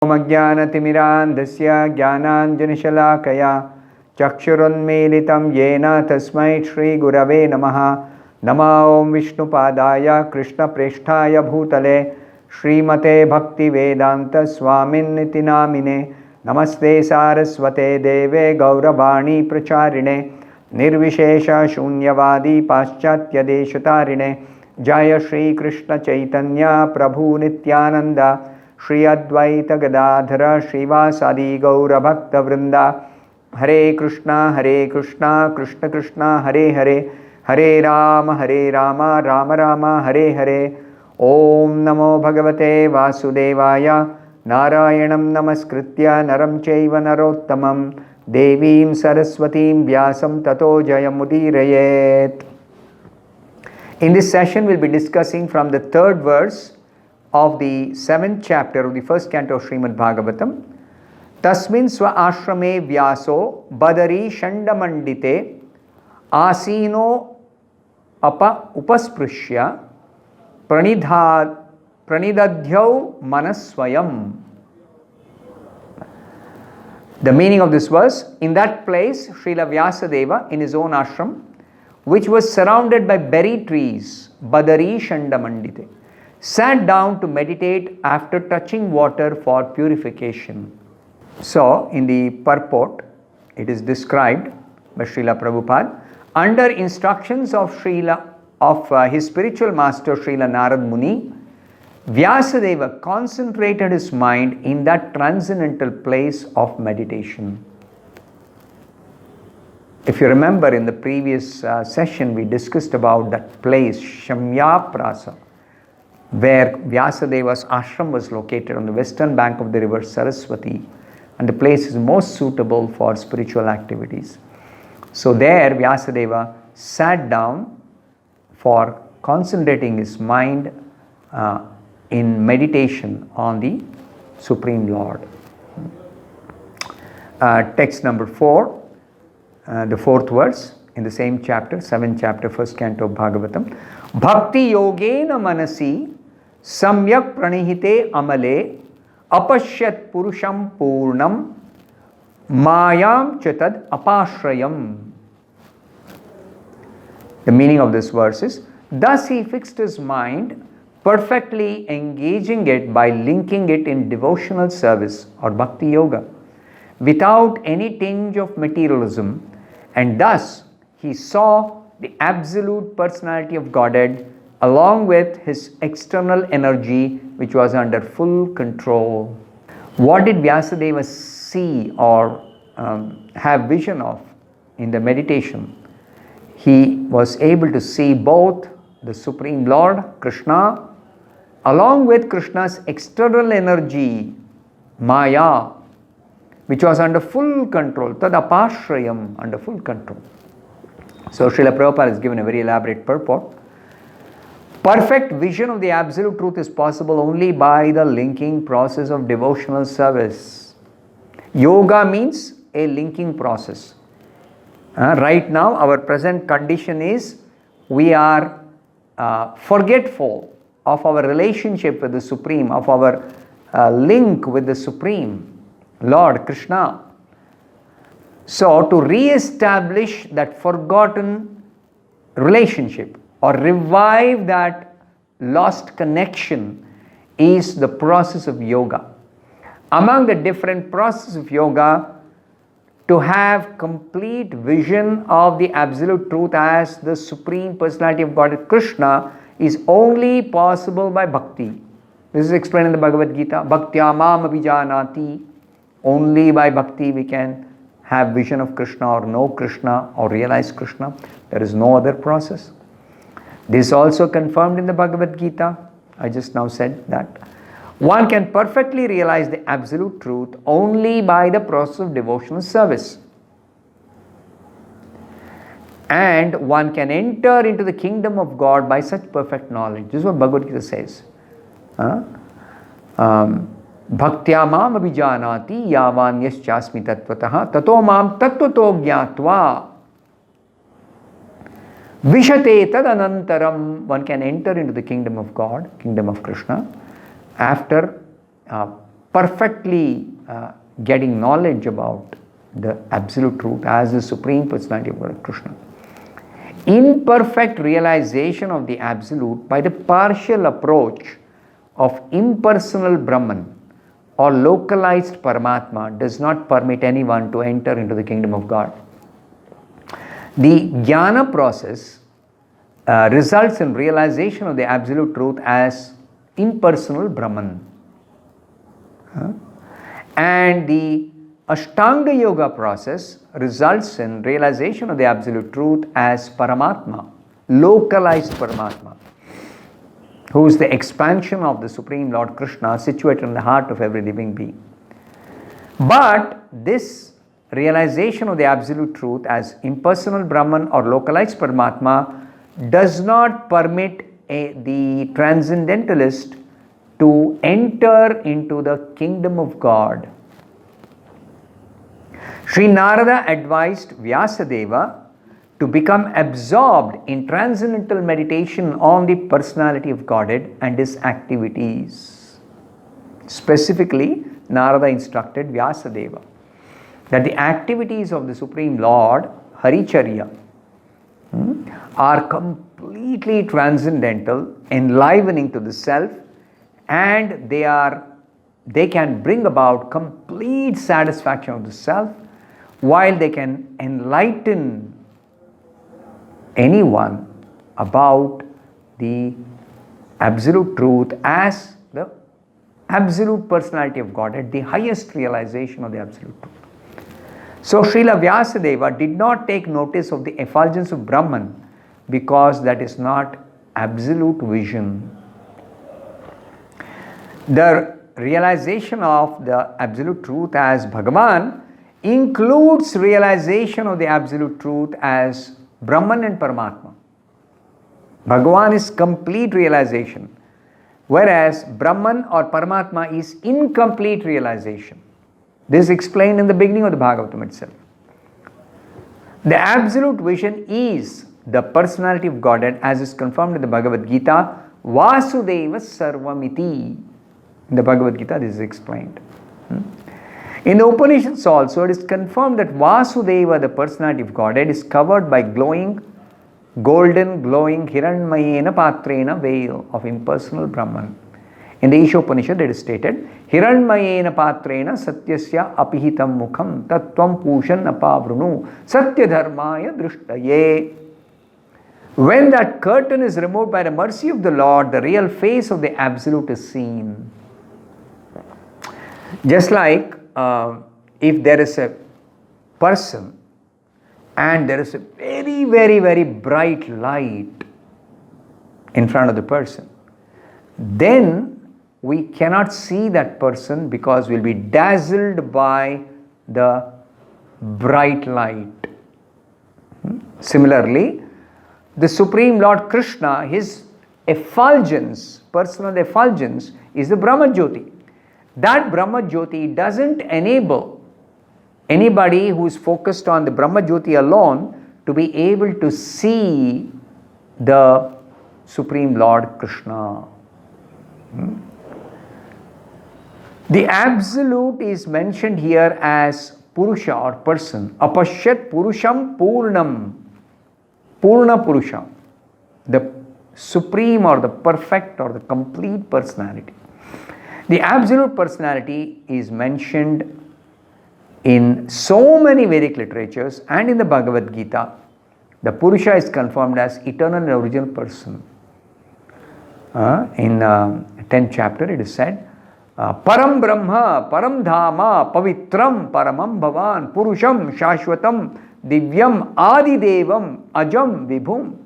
ज्ञानतिमिरान्धस्य ज्ञानाञ्जनशलाकया चक्षुरुन्मीलितं येन तस्मै श्रीगुरवे नमः। नमो ॐ विष्णुपादाय कृष्णप्रेष्ठाय भूतले श्रीमते भक्तिवेदान्तस्वामिन्निति नामिने। नमस्ते सारस्वते देवे गौरवाणी प्रचारिणे निर्विशेषशून्यवादी पाश्चात्यदेशतारिणे। जय श्रीकृष्ण चैतन्य प्रभु नित्यानंद श्री अद्वैत गदाधर श्रीवासादि गौरभक्तवृंदा। हरे कृष्णा कृष्ण कृष्णा हरे हरे, हरे राम राम राम हरे हरे। ओम नमो भगवते वासुदेवाय। नारायणं नमस्कृत्य नरं चैव नरोत्तमं देवीं सरस्वतीं व्यासं ततो जयमुदीरयेत्। In this session, we'll be discussing from the third verse of the 7th chapter of the first canto of Srimad Bhagavatam. Tasmin swa ashrame vyaso badari shandamandite asino upasprushya pranidadhyau manasvayam. The meaning of this verse: in that place, Srila Vyasadeva, in his own ashram, which was surrounded by berry trees, Badari Shandamandite, sat down to meditate after touching water for purification. So, in the purport, it is described by Srila Prabhupada, under instructions of his spiritual master Srila Narad Muni, Vyasadeva concentrated his mind in that transcendental place of meditation. If you remember, in the previous session we discussed about that place, Shamyaprasa, where Vyasadeva's ashram was located on the western bank of the river Saraswati, and the place is most suitable for spiritual activities. So there Vyasadeva sat down for concentrating his mind in meditation on the Supreme Lord. Text number 4. The fourth verse in the same chapter, 7th chapter, first canto of Bhagavatam. Bhakti yogena manasi samyak pranihite amale apashyat purusham purnam mayam chatad apashrayam. The meaning of this verse is: thus he fixed his mind, perfectly engaging it by linking it in devotional service or bhakti yoga, without any tinge of materialism, and thus he saw the absolute personality of Godhead along with his external energy, which was under full control. What did Vyasadeva see or have vision of in the meditation? He was able to see both the Supreme Lord, Krishna, along with Krishna's external energy, Maya, which was under full control, tad apashrayam, under full control. So Srila Prabhupada has given a very elaborate purport. Perfect vision of the absolute truth is possible only by the linking process of devotional service. Yoga means a linking process. Right now, our present condition is we are forgetful of our relationship with the Supreme, of our link with the Supreme Lord Krishna. So to re-establish that forgotten relationship or revive that lost connection is the process of yoga. Among the different processes of yoga, to have complete vision of the absolute truth as the Supreme Personality of Godhead Krishna is only possible by bhakti. This is explained in the Bhagavad Gita. Bhaktya mam abhijanati. Only by bhakti we can have vision of Krishna or know Krishna or realize Krishna. There is no other process. This is also confirmed in the Bhagavad Gita. I just now said that. One can perfectly realize the absolute truth only by the process of devotional service. And one can enter into the kingdom of God by such perfect knowledge. This is what Bhagavad Gita says. Bhaktya mam abhijanati yavanyaschasmi tattvataha tato mam tattvato jnatva vishate tad anantaram. One can enter into the kingdom of God, kingdom of Krishna, after perfectly getting knowledge about the absolute truth as the Supreme Personality of God, Krishna. Imperfect realization of the absolute by the partial approach of impersonal Brahman or localized Paramatma does not permit anyone to enter into the kingdom of God. The jnana process results in realization of the absolute truth as impersonal Brahman. And the Ashtanga Yoga process results in realization of the absolute truth as Paramatma, localized Paramatma, who is the expansion of the Supreme Lord Krishna situated in the heart of every living being. But this realization of the absolute truth as impersonal Brahman or localized Paramatma does not permit the transcendentalist to enter into the kingdom of God. Sri Narada advised Vyasadeva to become absorbed in transcendental meditation on the personality of Godhead and his activities. Specifically, Narada instructed Vyasadeva that the activities of the Supreme Lord, Haricharya, are completely transcendental, enlivening to the self, and they can bring about complete satisfaction of the self, while they can enlighten anyone about the absolute truth as the absolute personality of Godhead, the highest realization of the absolute truth. So Srila Vyasadeva did not take notice of the effulgence of Brahman because that is not absolute vision. The realization of the absolute truth as Bhagavan includes realization of the absolute truth as Brahman and Paramatma. Bhagavan is complete realization, whereas Brahman or Paramatma is incomplete realization. This is explained in the beginning of the Bhagavatam itself. The absolute vision is the personality of Godhead as is confirmed in the Bhagavad Gita, Vasudeva Sarvamiti. In the Bhagavad Gita, this is explained. In the Upanishads also, it is confirmed that Vasudeva, the personality of Godhead, is covered by golden glowing Hiranmayena Patrena veil of impersonal Brahman. In the Ishopanishad, it is stated, Hiranmayena Patrena Satyasya Apihitam Mukham Tattvam Pushan Apavrunu Satya Dharmaya Drishtaye. When that curtain is removed by the mercy of the Lord, the real face of the Absolute is seen. Just like if there is a person and there is a very, very, very bright light in front of the person, then we cannot see that person because we'll be dazzled by the bright light. Similarly, the Supreme Lord Krishna, his effulgence, personal effulgence, is the Brahma Jyoti. That Brahma Jyoti doesn't enable anybody who is focused on the Brahma Jyoti alone to be able to see the Supreme Lord Krishna. The Absolute is mentioned here as Purusha or person. Apashyat Purusham Purnam. Purna Purusha. The supreme or the perfect or the complete personality. The absolute personality is mentioned in so many Vedic literatures and in the Bhagavad Gita. The Purusha is confirmed as eternal and original person. In 10th chapter it is said, Param Brahma, Param Dhama, Pavitram, Paramam Bhavan, Purusham, Shashwatam, Divyam, Adi Devam, Ajam, Vibhum.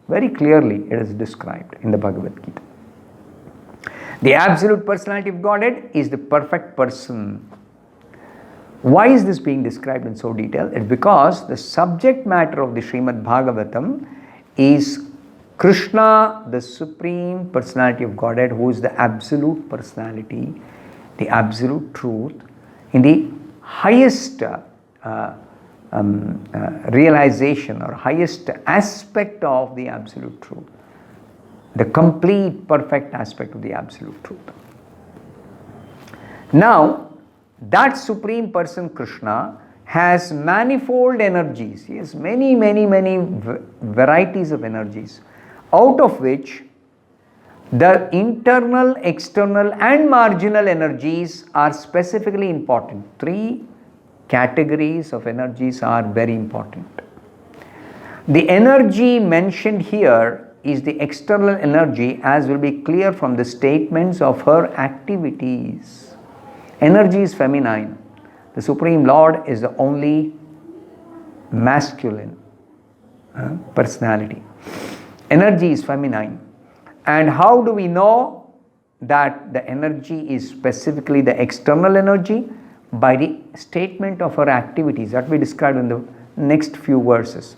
Very clearly it is described in the Bhagavad Gita. The absolute personality of Godhead is the perfect person. Why is this being described in so detail? It's because the subject matter of the Srimad Bhagavatam is Krishna, the Supreme Personality of Godhead, who is the absolute personality, the absolute truth, in the highest realization or highest aspect of the absolute truth, the complete perfect aspect of the absolute truth. Now, that Supreme Person Krishna has manifold energies. He has many varieties of energies, out of which the internal, external and marginal energies are specifically important. 3 categories of energies are very important. The energy mentioned here is the external energy, as will be clear from the statements of her activities. Energy is feminine. The Supreme Lord is the only masculine personality. Energy is feminine. And how do we know that the energy is specifically the external energy? By the statement of her activities that we described in the next few verses.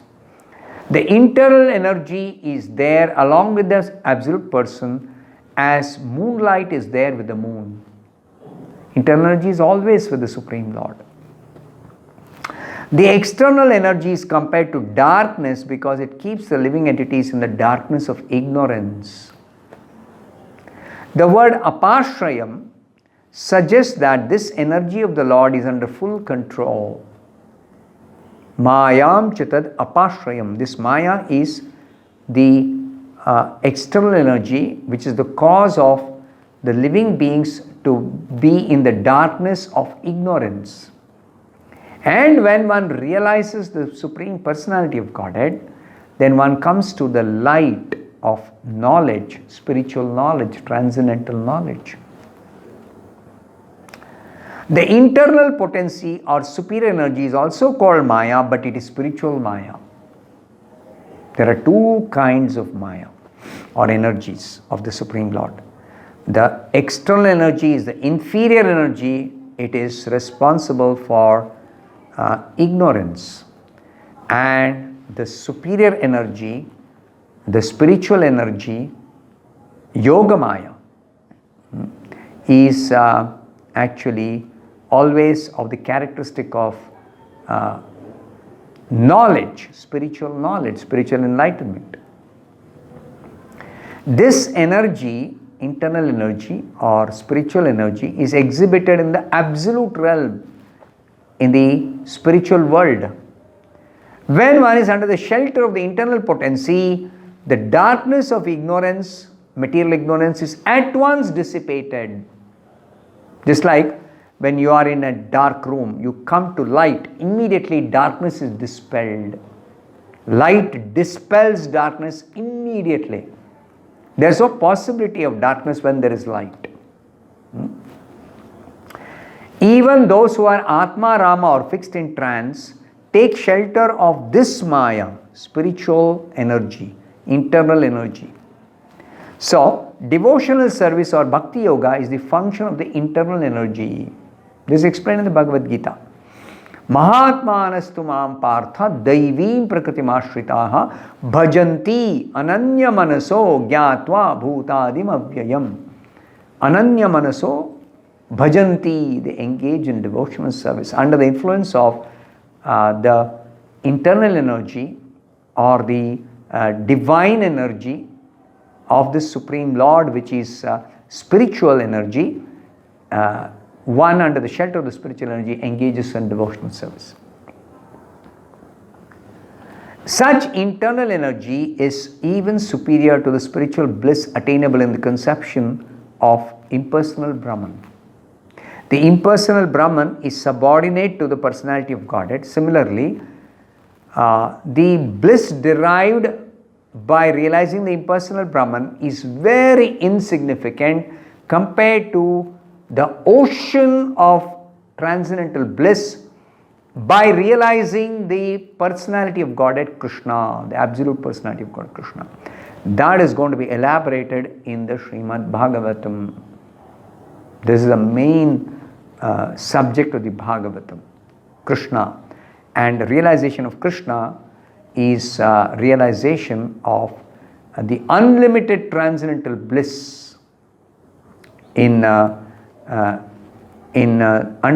The internal energy is there along with the Absolute Person, as moonlight is there with the moon. Internal energy is always with the Supreme Lord. The external energy is compared to darkness because it keeps the living entities in the darkness of ignorance. The word apashrayam suggests that this energy of the Lord is under full control. Mayam chitad apashrayam. This Maya is the external energy which is the cause of the living beings to be in the darkness of ignorance. And when one realizes the Supreme Personality of Godhead, then one comes to the light of knowledge, spiritual knowledge, transcendental knowledge. The internal potency or superior energy is also called Maya, but it is spiritual Maya. There are 2 kinds of Maya or energies of the Supreme Lord. The external energy is the inferior energy. It is responsible for ignorance. And the superior energy, the spiritual energy, Yoga Maya, is actually always of the characteristic of knowledge, spiritual enlightenment. This energy, internal energy or spiritual energy, is exhibited in the absolute realm, in the spiritual world. When one is under the shelter of the internal potency, the darkness of ignorance, material ignorance, is at once dissipated. Just like when you are in a dark room, you come to light, immediately darkness is dispelled. Light dispels darkness immediately. There is no possibility of darkness when there is light. Even those who are Atma Rama or fixed in trance take shelter of this Maya, spiritual energy, internal energy. So, devotional service or Bhakti Yoga is the function of the internal energy. This is explained in the Bhagavad Gita. Mahatmanastu mam partha daivim prakritimashhritaha bhajanti ananya manaso gyatva bhutadim avyayam. Ananya manaso bhajanti, they engage in devotional service under the influence of the internal energy or the divine energy of the Supreme Lord, which is spiritual energy. One under the shelter of the spiritual energy engages in devotional service. Such internal energy is even superior to the spiritual bliss attainable in the conception of impersonal Brahman. The impersonal Brahman is subordinate to the personality of Godhead. Similarly, the bliss derived by realizing the impersonal Brahman is very insignificant compared to the ocean of transcendental bliss by realizing the personality of Godhead Krishna, the absolute personality of God Krishna. That is going to be elaborated in the Srimad Bhagavatam. This is the main subject of the Bhagavatam, Krishna. And the realization of Krishna is realization of the unlimited transcendental bliss under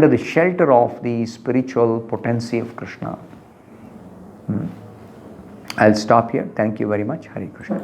the shelter of the spiritual potency of Krishna. I'll stop here. Thank you very much. Hare Krishna.